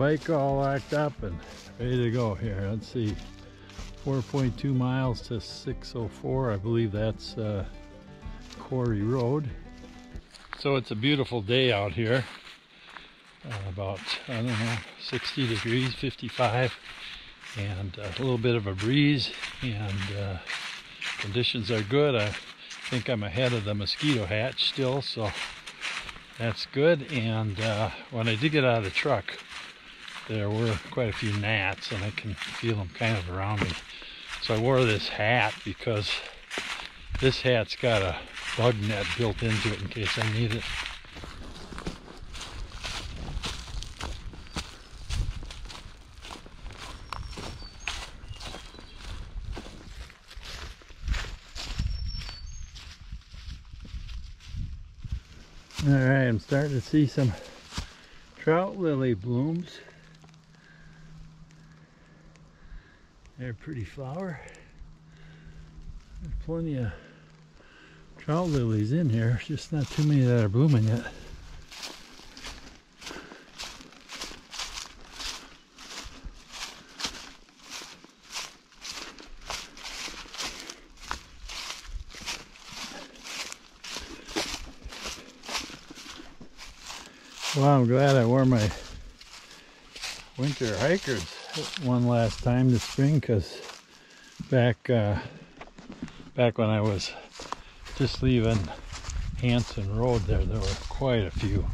bike all locked up and ready to go here. Let's see, 4.2 miles to 604. I believe that's Quarry Road. So it's a beautiful day out here. About, I don't know, 60 degrees, 55, and a little bit of a breeze, and conditions are good. I think I'm ahead of the mosquito hatch still, so that's good. And when I did get out of the truck, there were quite a few gnats, and I can feel them kind of around me. So I wore this hat because this hat's got a bug net built into it in case I need it. Alright, I'm starting to see some trout lily blooms. They're a pretty flower. There's plenty of trout lilies in here, just not too many that are blooming yet. Well, I'm glad I wore my winter hikers one last time this spring, because back when I was just leaving Hanson Road there were quite a few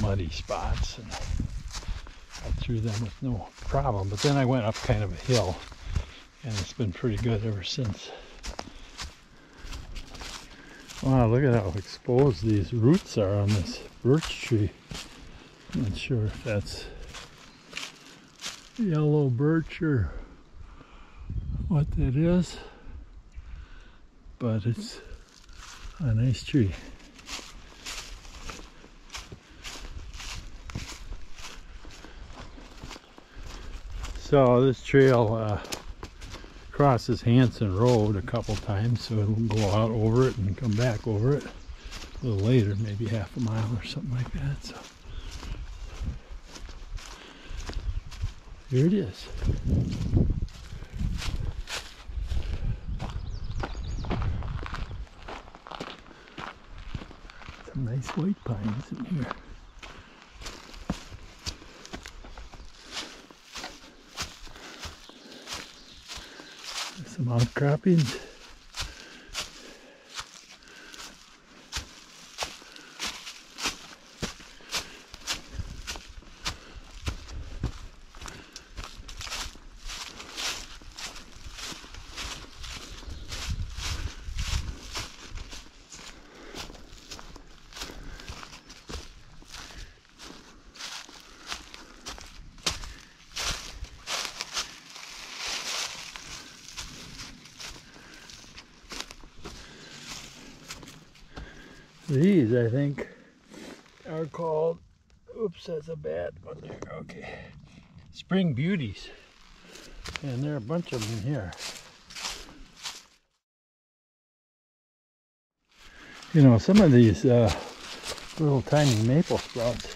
muddy spots, and I threw them with no problem. But then I went up kind of a hill, and it's been pretty good ever since. Wow, look at how exposed these roots are on this birch tree. Not sure if that's yellow birch or what that is, but it's a nice tree. So this trail crosses Hanson Road a couple times, so it'll go out over it and come back over it a little later, maybe half a mile or something like that. So here it is. Some nice white pines in here. Some outcroppings. These, I think, are called, oops, that's a bad one there, okay, spring beauties, and there are a bunch of them in here. You know, some of these little tiny maple sprouts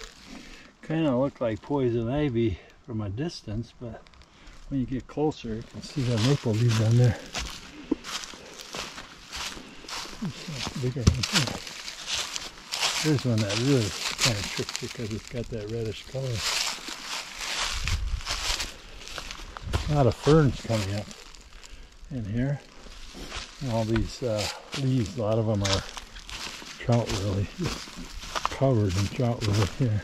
kind of look like poison ivy from a distance, but when you get closer, you can see the maple leaves on there. Bigger one here. Here's one that really kind of tricks you because it's got that reddish color. A lot of ferns coming up in here. And all these leaves, a lot of them are trout lily, just covered in trout lily here.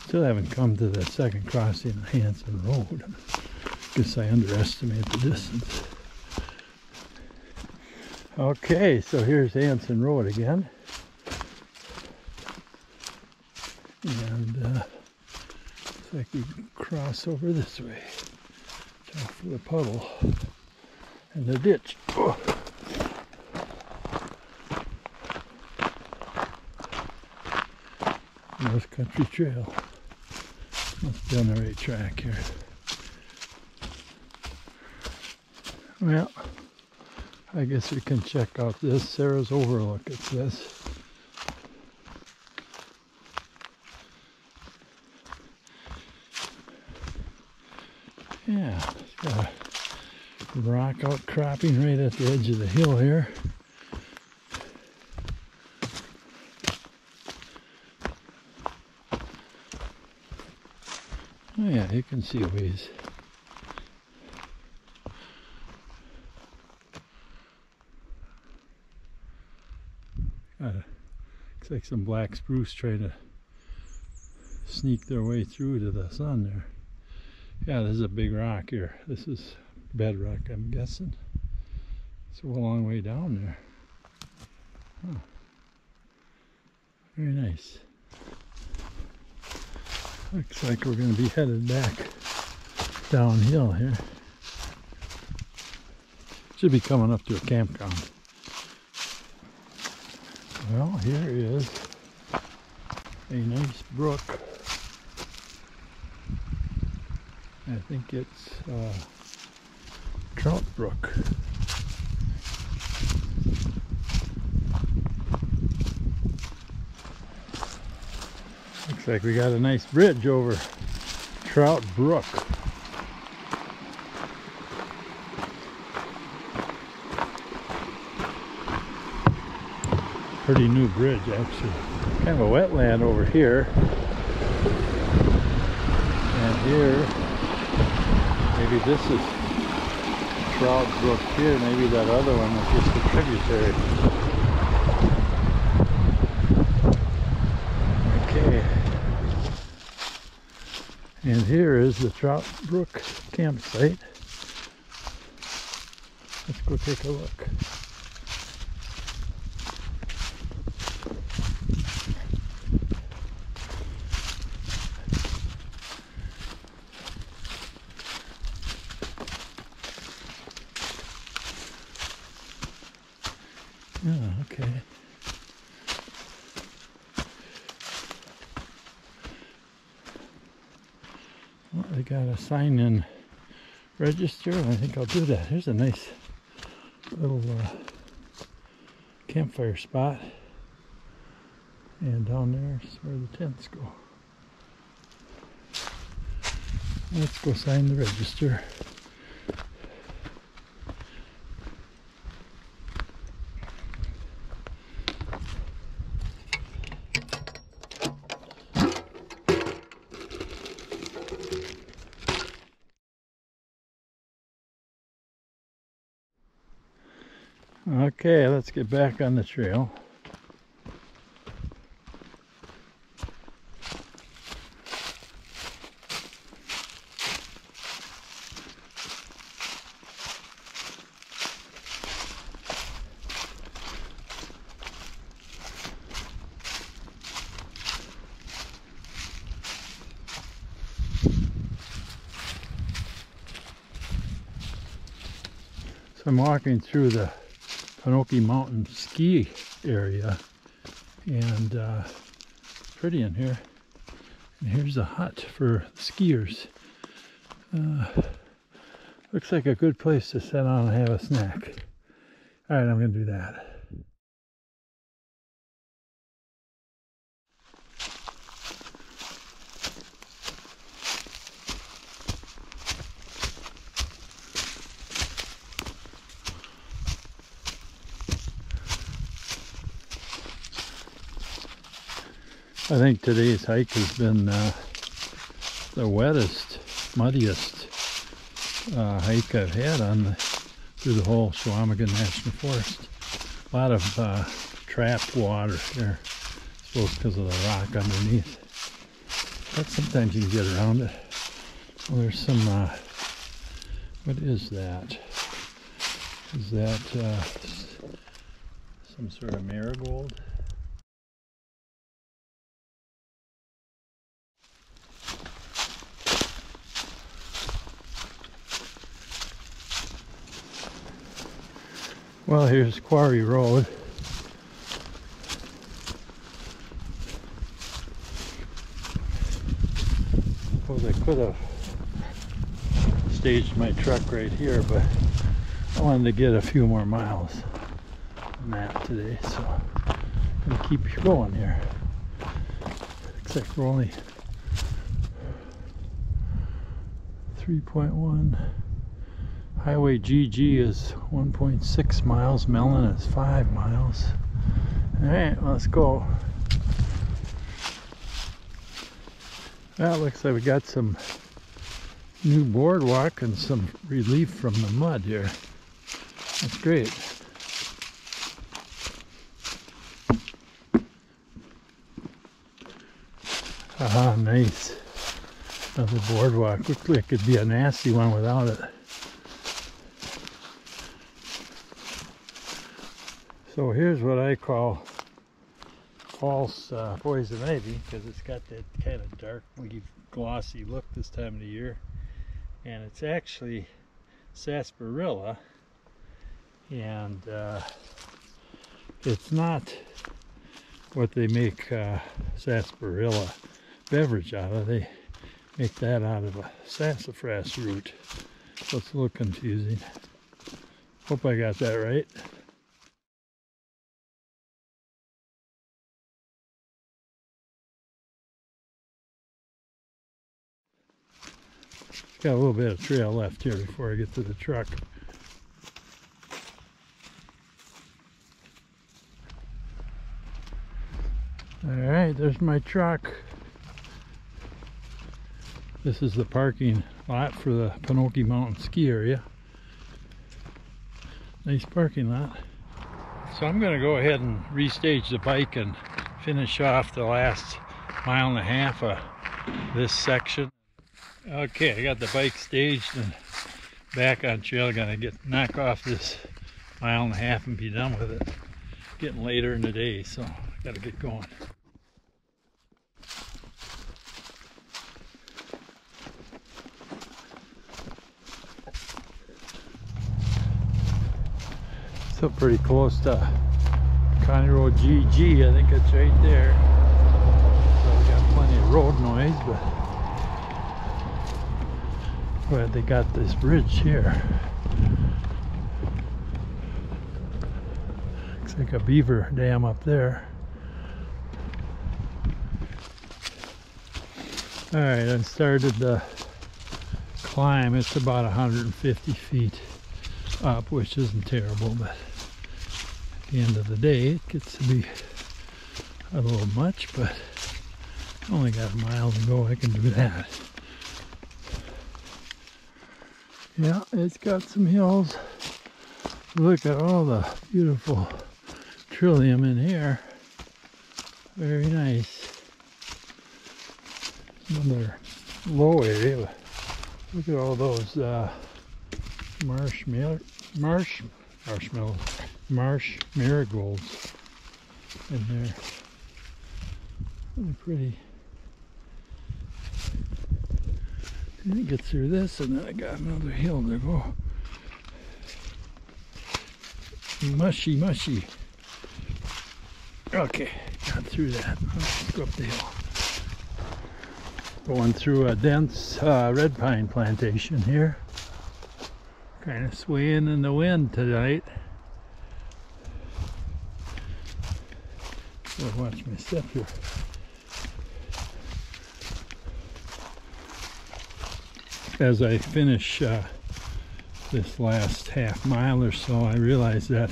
Still haven't come to the second crossing of Hanson Road. Guess I underestimate the distance. Okay, so here's Hanson Road again, and looks like we can cross over this way. Watch out for the puddle and the ditch. Oh. North Country Trail. Must be on the right track here. Well, I guess we can check out this Sarah's Overlook, it says. Got a rock outcropping right at the edge of the hill here. Oh yeah, you can see a ways. Looks like some black spruce trying to sneak their way through to the sun there. Yeah, this is a big rock here. This is bedrock, I'm guessing. It's a long way down there. Huh. Very nice. Looks like we're going to be headed back downhill here. Should be coming up to a campground. Well, here is a nice brook. I think it's Trout Brook. Looks like we got a nice bridge over Trout Brook. Pretty new bridge, actually. Kind of a wetland over here. And here, maybe this is Trout Brook here. Maybe that other one is just a tributary. Okay. And here is the Trout Brook campsite. Let's go take a look. Oh, okay. Well, they got a sign-in register. I think I'll do that. Here's a nice little campfire spot. And down there is where the tents go. Let's go sign the register. Okay, let's get back on the trail. So I'm walking through the Penoke Mountain ski area, and pretty in here. And here's a hut for skiers. Looks like a good place to sit down and have a snack. All right, I'm gonna do that. I think today's hike has been the wettest, muddiest hike I've had through the whole Chequamegon Nation Forest. A lot of trapped water there, I suppose because of the rock underneath. But sometimes you can get around it. Well, there's some, what is that? Is that some sort of marigold? Well, here's Quarry Road. Suppose I could have staged my truck right here, but I wanted to get a few more miles on that today, so I'm gonna keep going here. Looks like we're only 3.1 Highway GG is 1.6 miles, Mellon is 5 miles. Alright, let's go. Well, looks like we got some new boardwalk and some relief from the mud here. That's great. Aha, nice. Another boardwalk. Looks like it'd be a nasty one without it. So here's what I call false poison ivy, because it's got that kind of dark leaf glossy look this time of the year, and it's actually sarsaparilla, and it's not what they make sarsaparilla beverage out of. They make that out of a sassafras root, so it's a little confusing. Hope I got that right. Got a little bit of trail left here before I get to the truck. Alright, there's my truck. This is the parking lot for the Penoke Mountain ski area. Nice parking lot. So I'm going to go ahead and restage the bike and finish off the last mile and a half of this section. Okay, I got the bike staged and back on trail. Gonna knock off this mile and a half and be done with it. Getting later in the day, so I gotta get going. Still pretty close to County Road GG. I think it's right there. So we got plenty of road noise, but they got this bridge here. Looks like a beaver dam up there. Alright, I started the climb. It's about 150 feet up, which isn't terrible, but at the end of the day it gets to be a little much, but I only got a mile to go. I can do that. Yeah, it's got some hills. Look at all the beautiful trillium in here. Very nice. Another low area. Look at all those marsh marigolds in there. Really pretty. And it gets through this, and then I got another hill to go. Mushy, mushy. Okay, got through that. Let's go up the hill. Going through a dense red pine plantation here. Kind of swaying in the wind tonight. So watch my step here. As I finish this last half mile or so, I realize that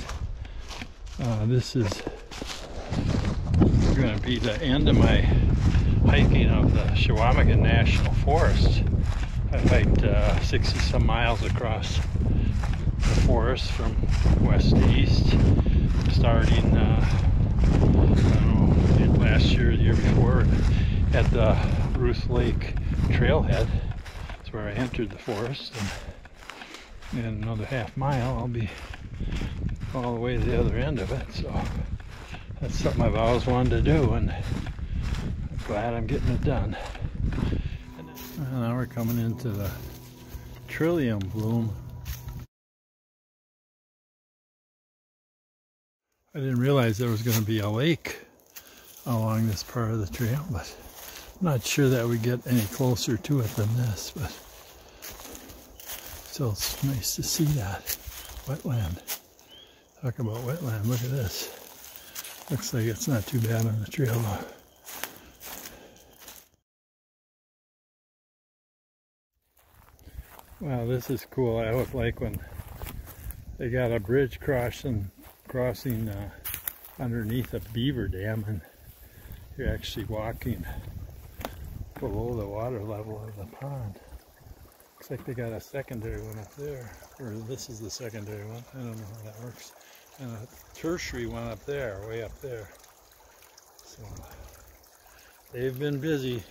this is going to be the end of my hiking of the Chequamegon Nation Forest. I hiked 60 some miles across the forest from west to east, starting I don't know, last year or the year before at the Ruth Lake trailhead. That's where I entered the forest, and in another half mile I'll be all the way to the other end of it. So that's something I've always wanted to do, and I'm glad I'm getting it done. And now we're coming into the trillium bloom. I didn't realize there was going to be a lake along this part of the trail, but I'm not sure that we get any closer to it than this, but still it's nice to see that. Wetland. Talk about wetland, look at this. Looks like it's not too bad on the trail though. Wow, this is cool. I would like when they got a bridge crossing underneath a beaver dam, and you're actually walking below the water level of the pond. Looks like they got a secondary one up there, or this is the secondary one. I don't know how that works. And a tertiary one up there, way up there. So they've been busy.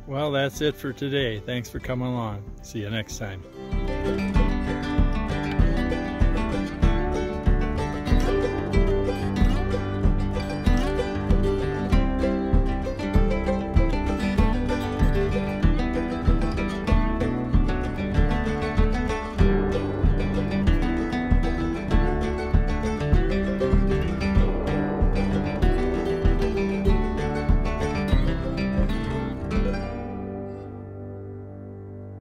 Well, that's it for today. Thanks for coming along. See you next time.